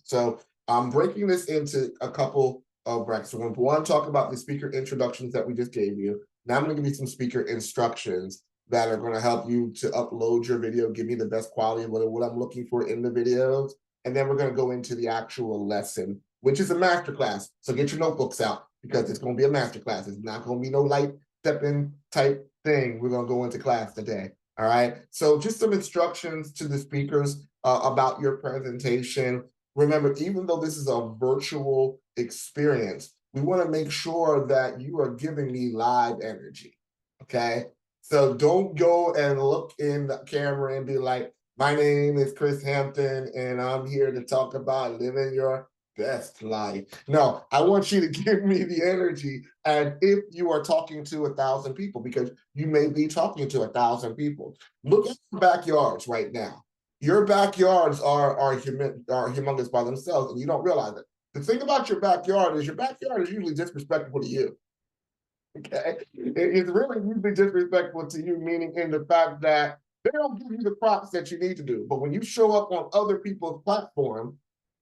So I'm breaking this into a couple of brackets. So we want to talk about the speaker introductions that we just gave you. Now I'm going to give you some speaker instructions that are going to help you to upload your video, give me the best quality of what I'm looking for in the videos. And then we're going to go into the actual lesson, which is a masterclass. So get your notebooks out because it's going to be a masterclass. It's not going to be no light step-in type thing. We're going to go into class today. All right. So just some instructions to the speakers about your presentation. Remember, even though this is a virtual experience, we want to make sure that you are giving me live energy. Okay. So don't go and look in the camera and be like, my name is Chris Hampton, and I'm here to talk about living your best life. No, I want you to give me the energy. And if you are talking to 1,000 people, because you may be talking to 1,000 people, look at your backyards right now. Your backyards are humongous by themselves, and you don't realize it. The thing about your backyard is usually disrespectful to you. Okay, it's really usually disrespectful to you, meaning in the fact that they don't give you the props that you need to do. But when you show up on other people's platform,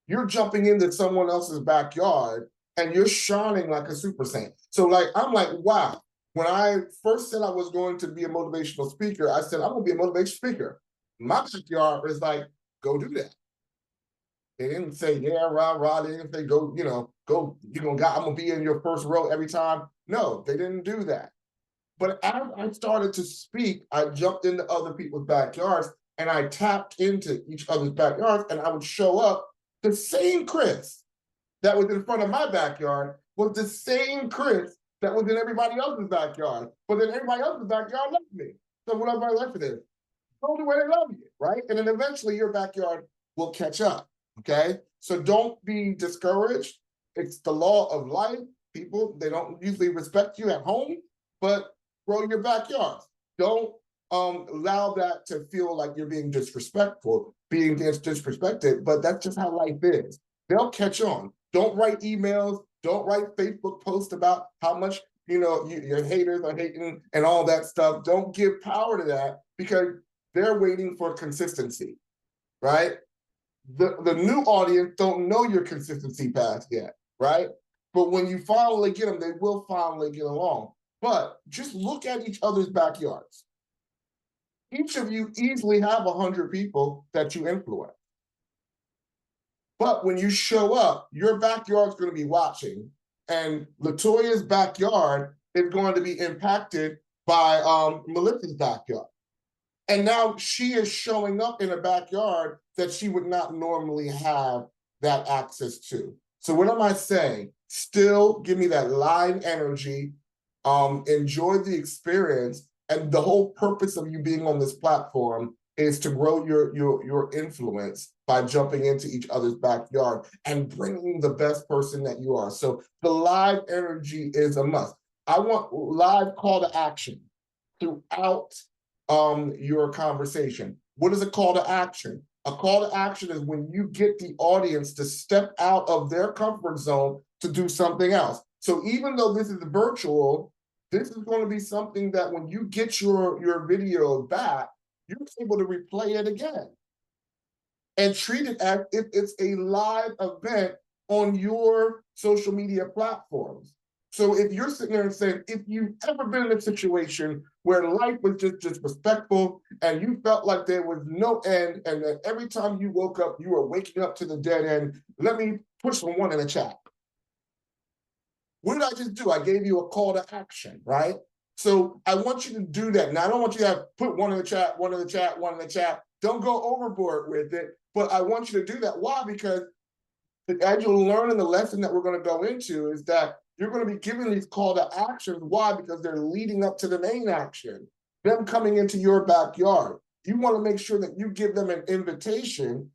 you're jumping into someone else's backyard and you're shining like a super saint. So like, I'm like, wow. When I first said I was going to be a motivational speaker, I said, I'm gonna be a motivational speaker. My backyard is like, go do that. They didn't say, yeah, rah, rah. They didn't say, go, go, I'm gonna be in your first row every time. No, they didn't do that. But as I started to speak, I jumped into other people's backyards and I tapped into each other's backyards, and I would show up. The same Chris that was in front of my backyard was the same Chris that was in everybody else's backyard. But then everybody else's backyard loved me. So what am I left with? Go to where they love you, right? And then eventually your backyard will catch up. Okay. So don't be discouraged. It's the law of life. People, they don't usually respect you at home, but grow your backyard. Don't allow that to feel like you're being disrespectful, being disrespected, but that's just how life is. They'll catch on. Don't write emails. Don't write Facebook posts about how much, your haters are hating and all that stuff. Don't give power to that because they're waiting for consistency, right? The new audience don't know your consistency path yet, right? But when you finally get them, they will finally get along. But just look at each other's backyards. Each of you easily have 100 people that you influence. But when you show up, your backyard's going to be watching, and Latoya's backyard is going to be impacted by Melissa's backyard. And now she is showing up in a backyard that she would not normally have that access to. So what am I saying? Still give me that live energy, enjoy the experience. And the whole purpose of you being on this platform is to grow your influence by jumping into each other's backyard and bringing the best person that you are. So the live energy is a must. I want live call to action throughout your conversation. What is a call to action? A call to action is when you get the audience to step out of their comfort zone to do something else. So even though this is virtual, this is going to be something that when you get your video back, you're able to replay it again and treat it as if it's a live event on your social media platforms. So if you're sitting there and saying, if you've ever been in a situation where life was just disrespectful and you felt like there was no end, and that every time you woke up, you were waking up to the dead end, let me push one in the chat. What did I just do? I gave you a call to action, right? So I want you to do that. Now, I don't want you to have put one in the chat, one in the chat, one in the chat. Don't go overboard with it, but I want you to do that. Why? Because as you'll learn in the lesson that we're going to go into is that you're going to be given these call to actions. Why? Because they're leading up to the main action, them coming into your backyard. You want to make sure that you give them an invitation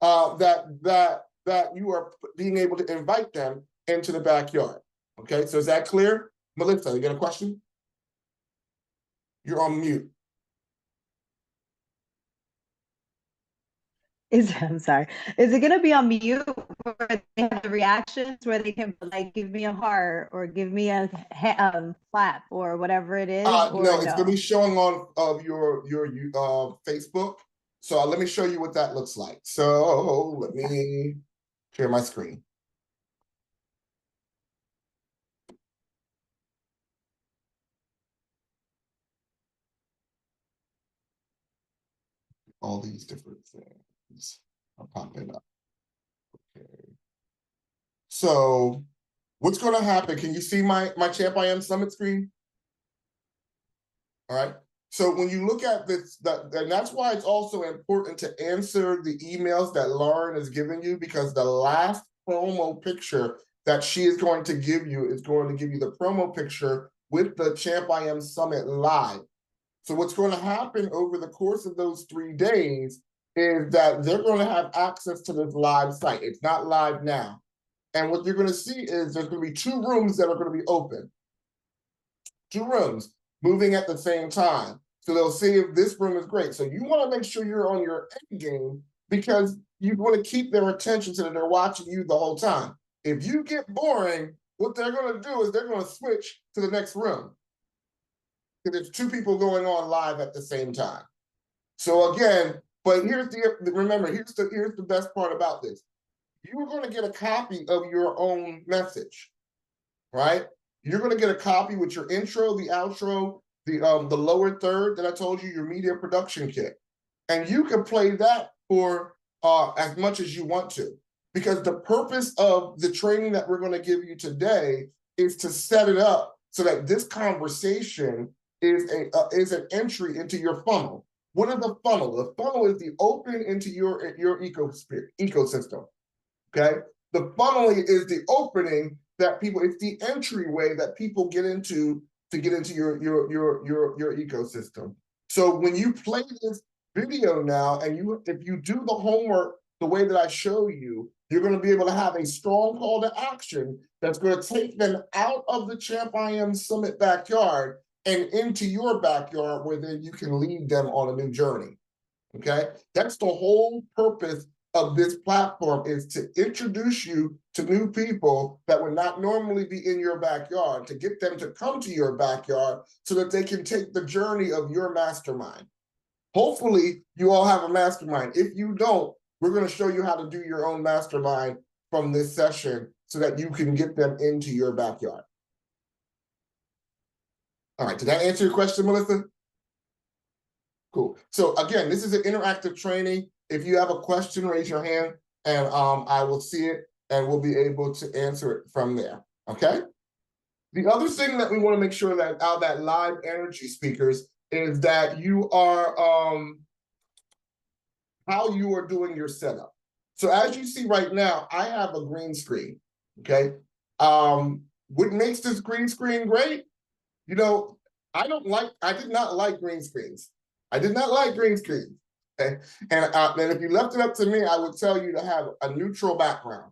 that you are being able to invite them into the backyard. Okay, so is that clear? Melissa, you got a question? You're on mute. I'm sorry. Is it going to be on mute where they have the reactions where they can like give me a heart or give me a clap or whatever it is? No, it's going to be showing on your Facebook. So let me show you what that looks like. So let me Share my screen. All these different things are popping up. Okay. So what's going to happen? Can you see my Champ I Am Summit screen? All right. So when you look at this, and that's why it's also important to answer the emails that Lauren is giving you, because the last promo picture that she is going to give you is going to give you the promo picture with the Champ I Am Summit live. So what's going to happen over the course of those 3 days is that they're going to have access to this live site. It's not live now. And what you're going to see is there's going to be 2 rooms that are going to be open. 2 rooms moving at the same time. So they'll see if this room is great. So you want to make sure you're on your end game, because you want to keep their attention so that they're watching you the whole time. If you get boring, what they're going to do is they're going to switch to the next room. Because there's 2 people going on live at the same time. So again, but here's remember, here's the best part about this. You are going to get a copy of your own message, right? You're going to get a copy with your intro, the outro, the lower third that I told you, your media production kit. And you can play that for as much as you want to, because the purpose of the training that we're going to give you today is to set it up so that this conversation is an entry into your funnel. What is the funnel? The funnel is the open into your ecosystem. Okay, the funnel is the opening that people. It's the entryway that people get into to get into your ecosystem. So when you play this video now, and if you do the homework the way that I show you, you're going to be able to have a strong call to action that's going to take them out of the Champ I Am Summit backyard and into your backyard, where then you can lead them on a new journey. Okay, that's the whole purpose of this platform, is to introduce you to new people that would not normally be in your backyard, to get them to come to your backyard so that they can take the journey of your mastermind. Hopefully you all have a mastermind. If you don't, we're going to show you how to do your own mastermind from this session so that you can get them into your backyard. All right, did that answer your question, Melissa? Cool. So again, this is an interactive training. If you have a question, raise your hand, and I will see it, and we'll be able to answer it from there. Okay. The other thing that we want to make sure that out that live energy speakers is that you are how you are doing your setup. So as you see right now, I have a green screen. Okay. What makes this green screen great? You know, I did not like green screens. I did not like green screens. Okay? And if you left it up to me, I would tell you to have a neutral background,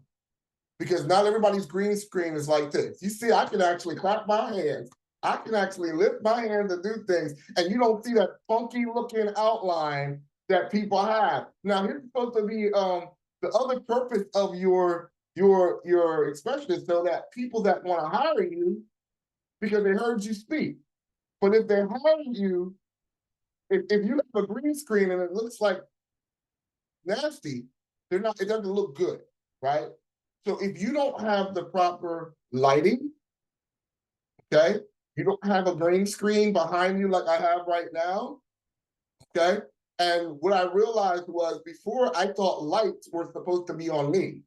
because not everybody's green screen is like this. You see, I can actually clap my hands. I can actually lift my hands and do things, and you don't see that funky looking outline that people have. Now, here's supposed to be the other purpose of your expression is so that people that want to hire you, because they heard you speak. But if they hire you, if you have a green screen and it looks like nasty, it doesn't look good, right? So if you don't have the proper lighting, okay, you don't have a green screen behind you like I have right now, okay? And what I realized was, before, I thought lights were supposed to be on me.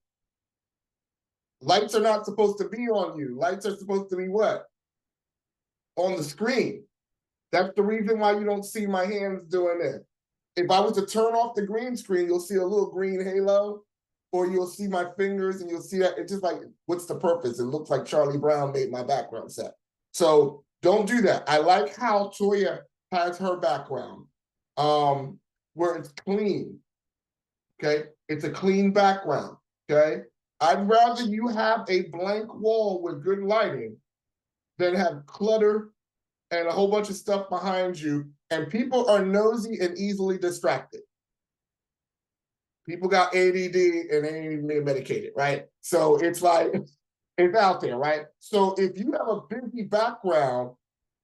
Lights are not supposed to be on you. Lights are supposed to be what? On the screen. That's the reason why you don't see my hands doing this. If I was to turn off the green screen, you'll see a little green halo, or you'll see my fingers and you'll see that it's just like, what's the purpose? It looks like Charlie Brown made my background set. So don't do that. I like how Toya has her background, where it's clean. Okay, it's a clean background. Okay, I'd rather you have a blank wall with good lighting than have clutter and a whole bunch of stuff behind you, and people are nosy and easily distracted. People got ADD and they ain't even medicated, right? So it's like, it's out there, right? So if you have a busy background,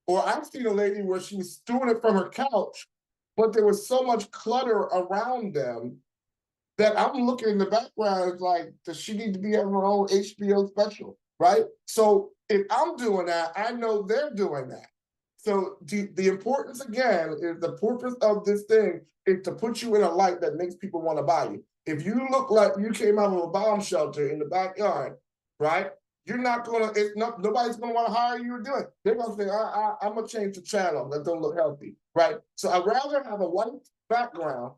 or I've seen a lady where she was doing it from her couch, but there was so much clutter around them that I'm looking in the background, like, does she need to be having her own HBO special, right? So if I'm doing that, I know they're doing that. So the importance, again, is the purpose of this thing is to put you in a light that makes people want to buy you. If you look like you came out of a bomb shelter in the backyard, right? You're not gonna. It's not. Nobody's gonna want to hire you or do it. They're gonna say, I'm gonna change the channel. That don't look healthy, right? So I'd rather have a white background,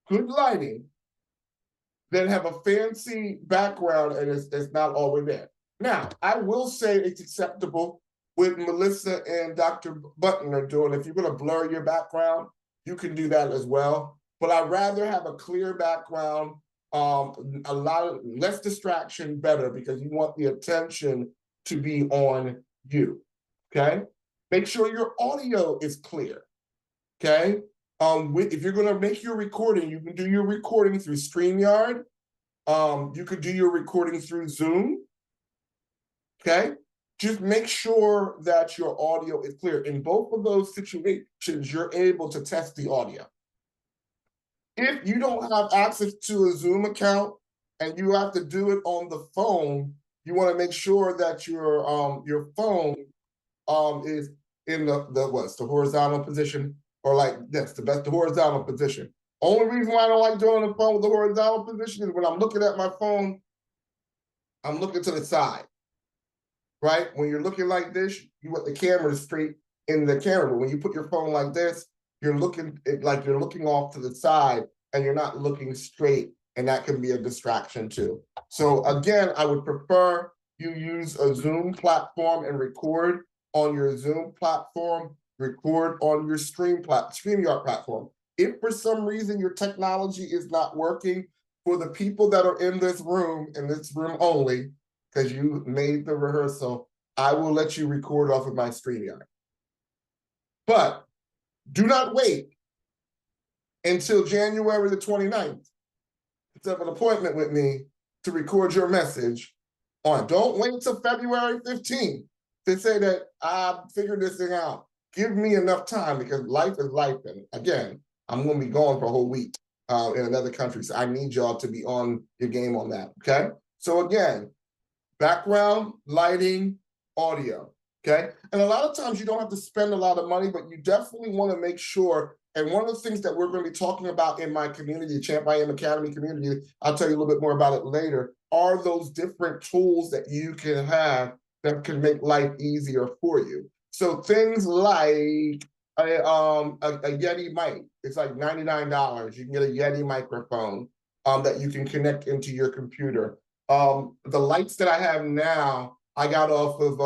good lighting, than have a fancy background and it's not all the way there. Now, I will say it's acceptable with Melissa and Dr. Button are doing. If you're going to blur your background, you can do that as well. But I'd rather have a clear background, a lot of less distraction, better, because you want the attention to be on you. Okay, make sure your audio is clear. Okay, if you're going to make your recording, you can do your recording through StreamYard. You could do your recording through Zoom. Okay, just make sure that your audio is clear. In both of those situations, you're able to test the audio. If you don't have access to a Zoom account and you have to do it on the phone, you want to make sure that your phone is in the horizontal position, or like this, the horizontal position. Only reason why I don't like doing the phone with the horizontal position is when I'm looking at my phone, I'm looking to the side, right? When you're looking like this, you want the camera straight in the camera. But when you put your phone like this, you're looking like you're looking off to the side and you're not looking straight, and that can be a distraction too. So again, I would prefer you use a Zoom platform and record on your Zoom platform, record on your StreamYard platform. If for some reason your technology is not working, for the people that are in this room only, because you made the rehearsal, I will let you record off of my StreamYard. But do not wait until January the 29th to have an appointment with me to record your message on. Don't wait until February 15th to say that I figured this thing out. Give me enough time, because life is life. And again, I'm going to be gone for a whole week in another country. So I need y'all to be on your game on that. Okay. So again, background, lighting, audio. Okay. And a lot of times you don't have to spend a lot of money, but you definitely want to make sure. And one of the things that we're going to be talking about in my community, Champ I Am Academy community, I'll tell you a little bit more about it later, are those different tools that you can have that can make life easier for you. So things like a Yeti mic. It's like $99. You can get a Yeti microphone that you can connect into your computer. The lights that I have now, I got off of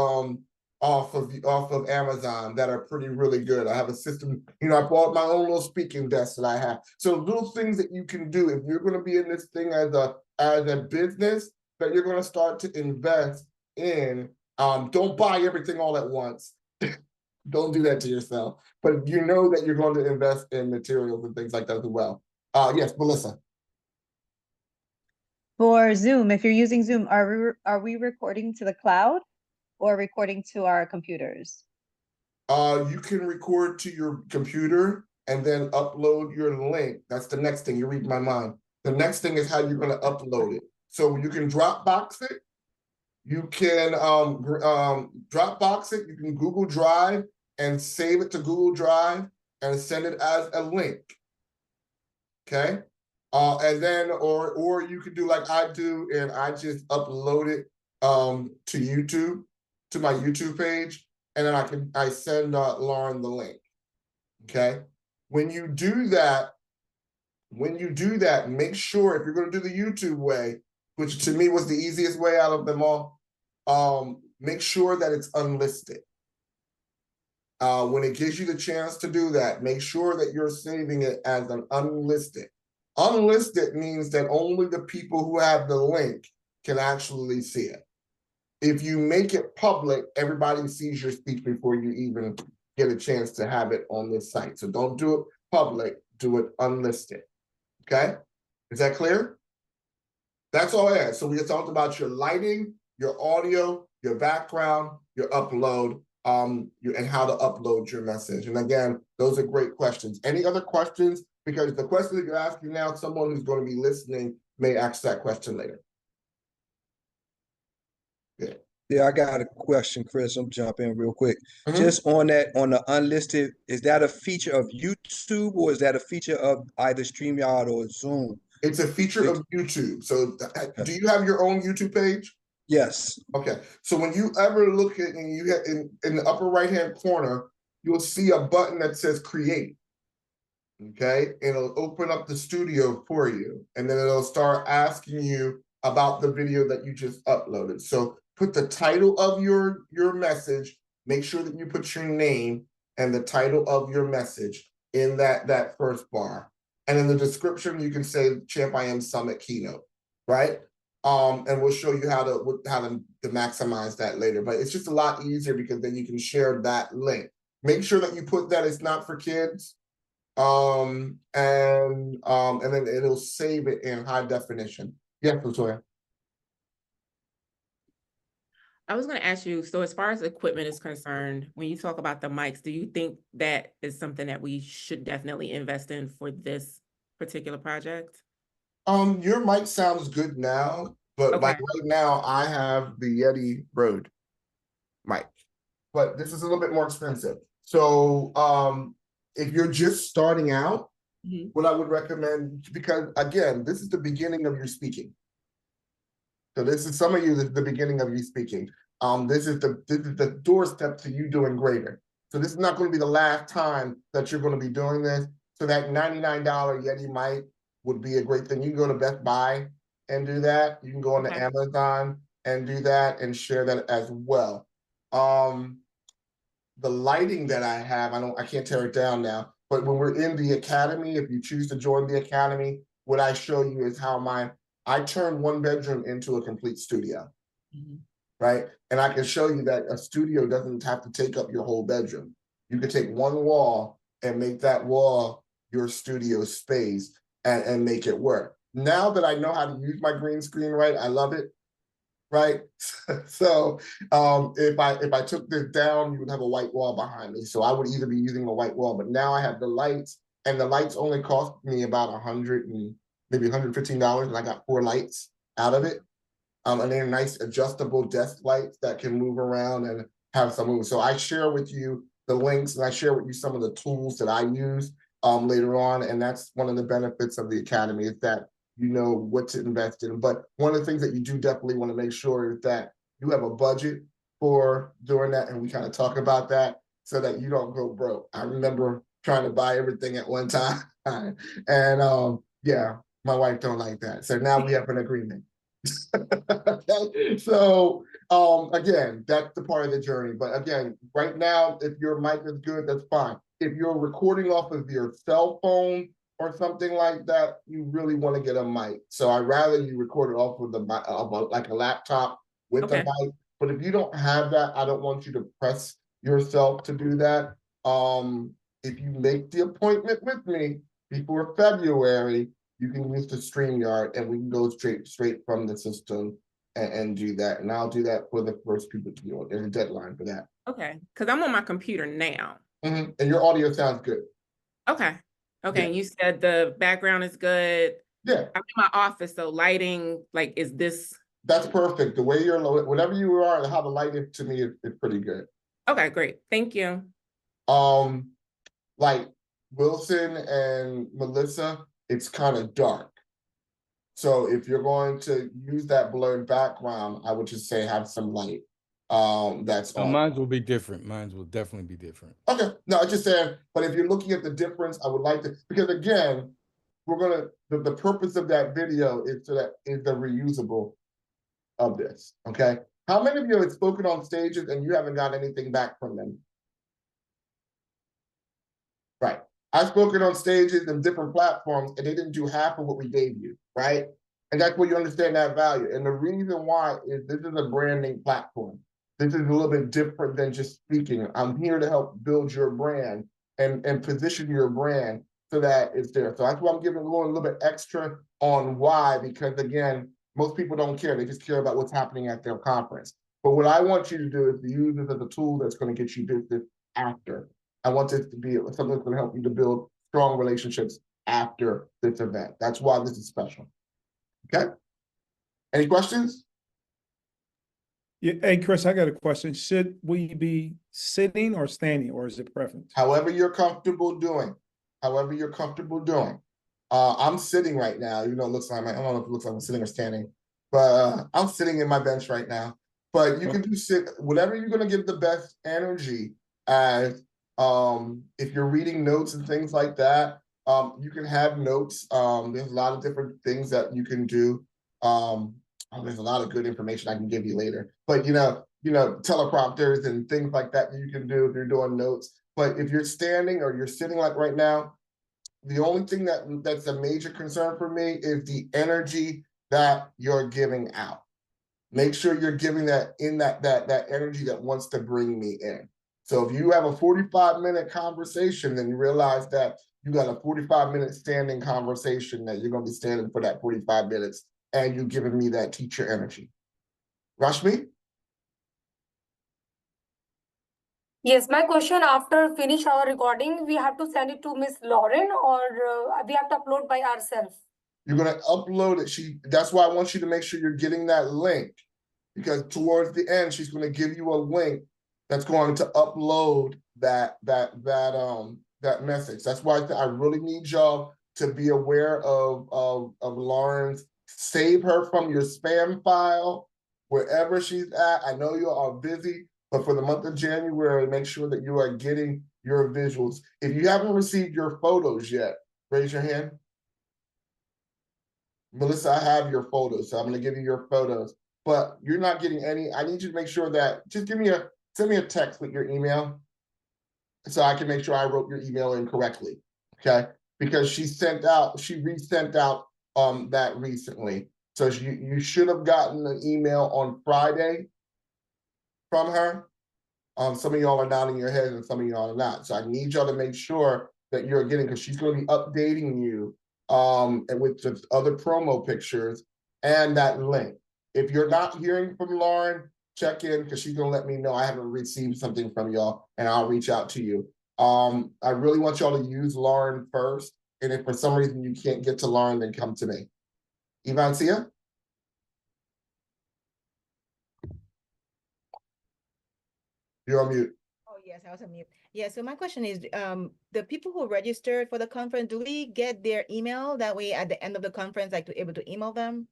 Amazon that are really good. I have a system, I bought my own little speaking desk that I have. So little things that you can do if you're going to be in this thing as a business that you're going to start to invest in. Don't buy everything all at once. Don't do that to yourself. But you know that you're going to invest in materials and things like that as well. Yes, Melissa. For Zoom, if you're using Zoom, are we recording to the cloud or recording to our computers? You can record to your computer and then upload your link. That's the next thing. You read my mind. The next thing is how you're going to upload it. So you can Dropbox it. You can Dropbox it. You can Google Drive and save it to Google Drive and send it as a link. Okay. And then, or you can do like I do, and I just upload it to YouTube, to my YouTube page, and then I send Lauren the link. Okay. When you do that, make sure, if you're going to do the YouTube way, which to me was the easiest way out of them all, make sure that it's unlisted. When it gives you the chance to do that, make sure that you're saving it as an unlisted. Unlisted means that only the people who have the link can actually see it. If you make it public, everybody sees your speech before you even get a chance to have it on this site. So don't do it public, do it unlisted. Okay? Is that clear? That's all I had. So we talked about your lighting, your audio, your background, your upload, and how to upload your message. And again, those are great questions. Any other questions because the question that you're asking now, someone who's going to be listening may ask that question later. Yeah, I got a question, Chris. I'm jumping in real quick. Mhm. Just on that, on the unlisted, is that a feature of YouTube or is that a feature of either StreamYard or Zoom? It's a feature of YouTube. So do you have your own YouTube page? Yes. Okay. So when you ever look at and you get in the upper right-hand corner, you'll see a button that says create. Okay. It'll open up the studio for you. And then it'll start asking you about the video that you just uploaded. So put the title of your message, make sure that you put your name and the title of your message in that first bar. And in the description, you can say Champ IM Summit Keynote, right? And we'll show you how to maximize that later. But it's just a lot easier because then you can share that link. Make sure that you put that it's not for kids. And then it'll save it in high definition. Yeah, Latoya. I was going to ask you, so as far as equipment is concerned, when you talk about the mics, do you think that is something that we should definitely invest in for this particular project? Your mic sounds good now, but Okay. like right now I have the Yeti Rode mic, but this is a little bit more expensive. So if you're just starting out, what I would recommend, because again, this is the beginning of your speaking. So this is some of you, the beginning of you speaking. This is the doorstep to you doing greater. So this is not going to be the last time that you're going to be doing this. So that $99 Yeti mic would be a great thing. You can go to Best Buy and do that. You can go on to Amazon and do that and share that as well. The lighting that I have, I can't tear it down now, but when we're in the academy, if you choose to join the academy, what I show you is how I turn one bedroom into a complete studio, right? And I can show you that a studio doesn't have to take up your whole bedroom. You can take one wall and make that wall your studio space and make it work. Now that I know how to use my green screen right, I love it, right? So if I took this down, you would have a white wall behind me. So I would either be using a white wall, but now I have the lights, and the lights only cost me about $100 and maybe $115, and I got 4 lights out of it. And they're nice adjustable desk lights that can move around and have some move. So I share with you the links, and I share with you some of the tools that I use later on. And that's one of the benefits of the Academy, is that you know what to invest in. But one of the things that you do definitely want to make sure is that you have a budget for doing that. And we kind of talk about that so that you don't go broke. I remember trying to buy everything at one time. And yeah, my wife don't like that. So now we have an agreement. So again, that's the part of the journey. But again, right now, if your mic is good, that's fine. If you're recording off of your cell phone or something like that, you really want to get a mic. So I'd rather you record it off with like a laptop with a mic. But if you don't have that, I don't want you to press yourself to do that. If you make the appointment with me before February, you can use the StreamYard and we can go straight from the system and do that. And I'll do that for the first people to do it. There's a deadline for that. Okay, because I'm on my computer now. And your audio sounds good. Okay. Okay, Yeah. and you said the background is good. Yeah. I'm in my office, so lighting, like, is this? That's perfect. The way you're, whatever you are, how the lighting to me is pretty good. Okay, great. Thank you. Like Wilson and Melissa, it's kind of dark. So if you're going to use that blurred background, I would just say have some light. That's all. Mine will be different. Mine will definitely be different. Okay, no, I just said, but if you're looking at the difference, I would like to, because again, we're gonna, the purpose of that video is so that is the reusable of this. Okay, how many of you have spoken on stages and you haven't got anything back from them? Right. I've spoken on stages and different platforms and they didn't do half of what we gave you, right? And that's where you understand that value. And the reason why is this is a branding platform. This is a little bit different than just speaking. I'm here to help build your brand and position your brand so that it's there. So that's why I'm giving a little bit extra on why, because again, most people don't care. They just care about what's happening at their conference. But what I want you to do is to use this as a tool that's going to get you business after. I want this to be something that's going to help you to build strong relationships after this event. That's why this is special. Okay? Any questions? Yeah, hey, Chris, I got a question. Should we be sitting or standing, or is it preference? However you're comfortable doing. However you're comfortable doing. I'm sitting right now, even though it looks like I don't know if it looks like I'm sitting or standing, but I'm sitting in my bench right now. But you can do sit, whatever you're gonna give the best energy as if you're reading notes and things like that, you can have notes. There's a lot of different things that you can do. There's a lot of good information I can give you later. But you know, teleprompters and things like that you can do if you're doing notes. But if you're standing or you're sitting like right now, the only thing that's a major concern for me is the energy that you're giving out. Make sure you're giving that energy that wants to bring me in. So if you have a 45-minute conversation, then you realize that you got a 45-minute standing conversation that you're going to be standing for that 45 minutes, and you're giving me that teacher energy. Rashmi? Yes, my question, after finish our recording, we have to send it to Miss Lauren, or we have to upload by ourselves? You're going to upload it. That's why I want you to make sure you're getting that link, because towards the end, she's going to give you a link that's going to upload that message. That's why I really need y'all to be aware of Lauren's. Save her from your spam file, wherever she's at. I know you are busy, but for the month of January, make sure that you are getting your visuals. If you haven't received your photos yet, raise your hand. Melissa, I have your photos, so I'm gonna give you your photos, but you're not getting any. I need you to make sure that, just send me a text with your email so I can make sure I wrote your email in correctly, okay? Because she resent out that recently. So you should have gotten an email on Friday from her. Some of y'all are nodding your head and some of y'all are not. So I need y'all to make sure that you're getting, because she's going to be updating you and with just other promo pictures and that link. If you're not hearing from Lauren, check in, because she's going to let me know I haven't received something from y'all, and I'll reach out to you. I really want y'all to use Lauren first. And if for some reason you can't get to Lauren, then come to me. Ivancia? You're on mute. Oh, yes, I was on mute. Yeah, so my question is, the people who registered for the conference, do we get their email? That way at the end of the conference, like, to able to email them?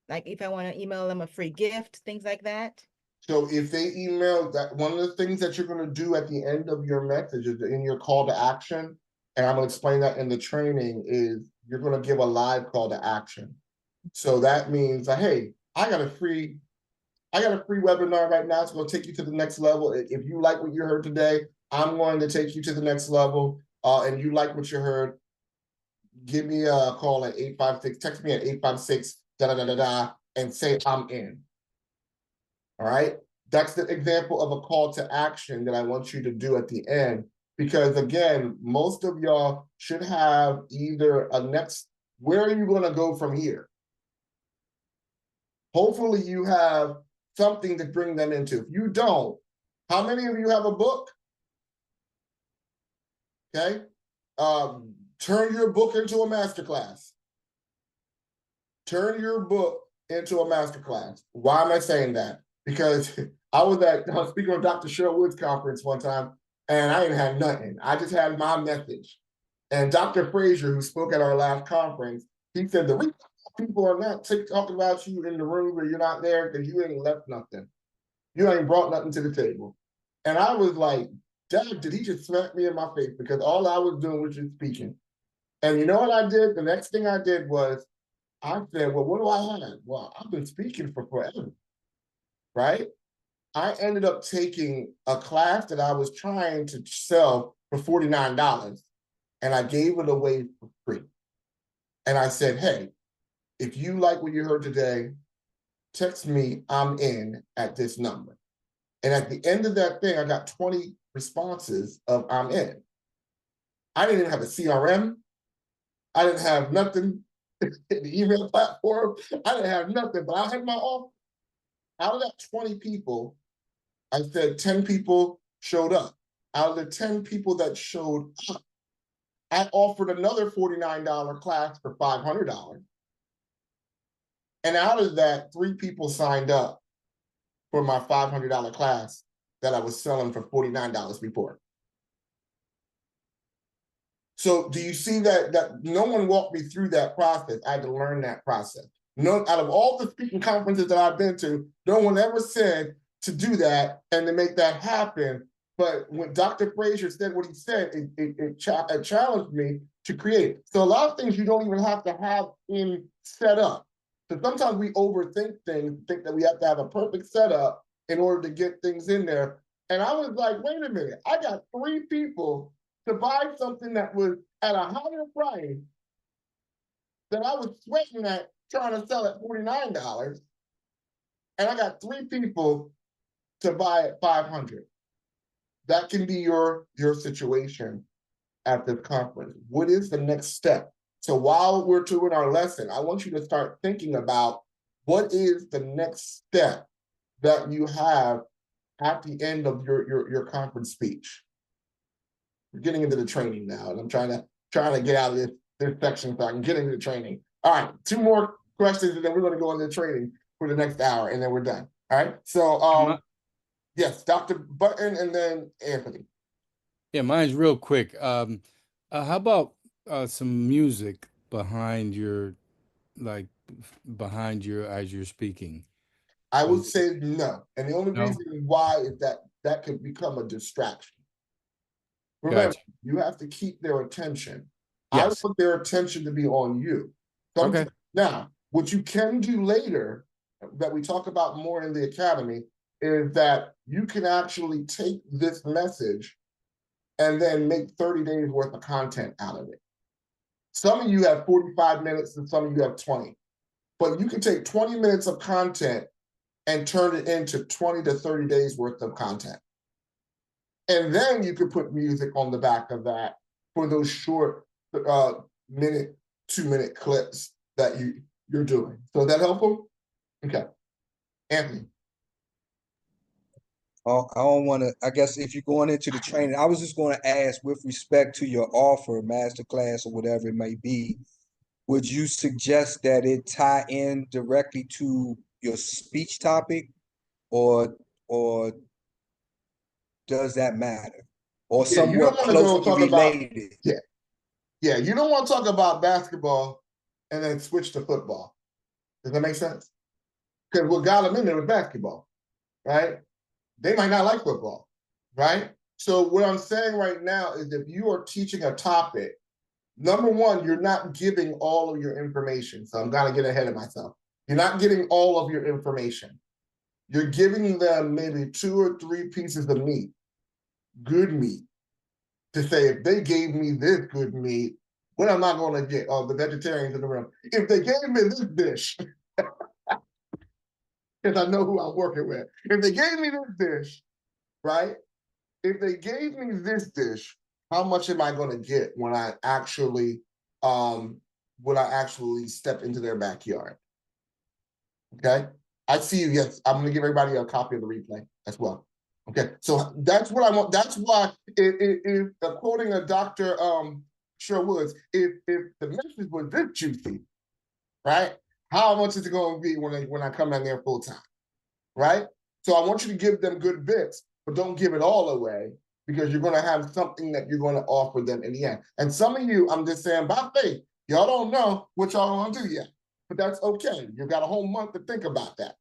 Like if I want to email them a free gift, things like that? So if they email that, one of the things that you're going to do at the end of your message is in your call to action, and I'm going to explain that in the training, is you're going to give a live call to action. So that means, hey, I got a free webinar right now. It's going to take you to the next level. If you like what you heard today, I'm going to take you to the next level. And you like what you heard, give me a call at 856, text me at 856, and say I'm in. All right. That's the example of a call to action that I want you to do at the end. Because again, most of y'all should have either a next, where are you going to go from here? Hopefully you have something to bring them into. If you don't, how many of you have a book? Okay. Turn your book into a masterclass. Turn your book into a masterclass. Why am I saying that? Because I was speaking of Dr. Cheryl Woods conference one time, and I didn't have nothing. I just had my message. And Dr. Frazier, who spoke at our last conference, he said the reason people are not talking about you in the room where you're not there because you ain't left nothing. You ain't brought nothing to the table. And I was like, Dad, did he just smack me in my face? Because all I was doing was just speaking. And you know what I did? The next thing I did was, I said, well, what do I have? Well, I've been speaking for forever, right? I ended up taking a class that I was trying to sell for $49, and I gave it away for free. And I said, hey, if you like what you heard today, text me, I'm in, at this number. And at the end of that thing, I got 20 responses of I'm in. I didn't even have a CRM. I didn't have nothing in the email platform. I didn't have nothing, but I had my own. Out of that 20 people, I said 10 people showed up. Out of the 10 people that showed up, I offered another $49 class for $500. And out of that, 3 people signed up for my $500 class that I was selling for $49 before. So do you see that no one walked me through that process? I had to learn that process. No, out of all the speaking conferences that I've been to, no one ever said to do that and to make that happen. But when Dr. Frazier said what he said, it challenged me to create. So a lot of things you don't even have to have in set up. So sometimes we overthink things, think that we have to have a perfect setup in order to get things in there. And I was like, wait a minute, I got 3 people to buy something that was at a higher price that I was sweating at trying to sell at $49. And I got 3 people to buy at $500. That can be your situation at this conference. What is the next step? So while we're doing our lesson, I want you to start thinking about what is the next step that you have at the end of your conference speech. We're getting into the training now, and I'm trying to get out of this section so I can get into the training. All right, 2 more questions, and then we're going to go into the training for the next hour, and then we're done. All right. So yes, Dr. Button, and then Anthony. Yeah, mine's real quick. How about some music behind your as you're speaking? I would say no, and the only No? reason why is that could become a distraction. Remember, Gotcha. you have to keep their attention. Yes. I want their attention to be on you. Okay. Now, what you can do later, that we talk about more in the academy, is that you can actually take this message and then make 30 days worth of content out of it. Some of you have 45 minutes and some of you have 20. But you can take 20 minutes of content and turn it into 20 to 30 days worth of content. And then you could put music on the back of that for those short minute, 2-minute clips that you're doing. So is that helpful? Okay. Anthony. I don't want to, I guess if you're going into the training, I was just going to ask with respect to your offer, masterclass or whatever it may be, would you suggest that it tie in directly to your speech topic or does that matter? Or Yeah, you don't somewhat want to go closely talk about, related? yeah, you don't want to talk about basketball and then switch to football. Does that make sense? Because what got them in there was basketball, right? They might not like football, right? So what I'm saying right now is if you are teaching a topic, number one, you're not giving all of your information. So I'm gonna get ahead of myself. You're not getting all of your information. You're giving them maybe 2 or 3 pieces of meat, good meat, to say, if they gave me this good meat, what am I gonna get? Oh, the vegetarians in the room. If they gave me this dish, because I know who I'm working with. If they gave me this dish, right? If they gave me this dish, how much am I going to get when I actually step into their backyard? Okay, I see you. Yes, I'm going to give everybody a copy of the replay as well. Okay, so that's what I want. That's why, if quoting a Dr. Sherwoods, if the message was this juicy, right? How much is it going to be when I come in there full time, right? So I want you to give them good bits, but don't give it all away, because you're going to have something that you're going to offer them in the end. And some of you, I'm just saying by faith, y'all don't know what y'all want to do yet, but that's okay. You've got a whole month to think about that.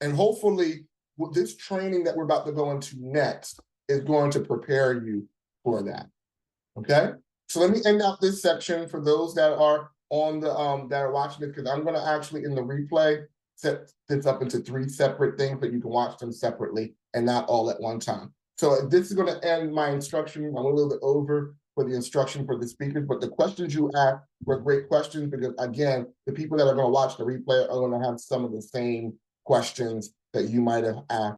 And hopefully with this training that we're about to go into next is going to prepare you for that. Okay, so let me end out this section for those that are on the that are watching it, because I'm going to actually in the replay set this up into 3 separate things, but you can watch them separately and not all at one time. So this is going to end my instruction. I'm a little bit over for the instruction for the speakers, but the questions you asked were great questions, because again, the people that are going to watch the replay are going to have some of the same questions that you might have asked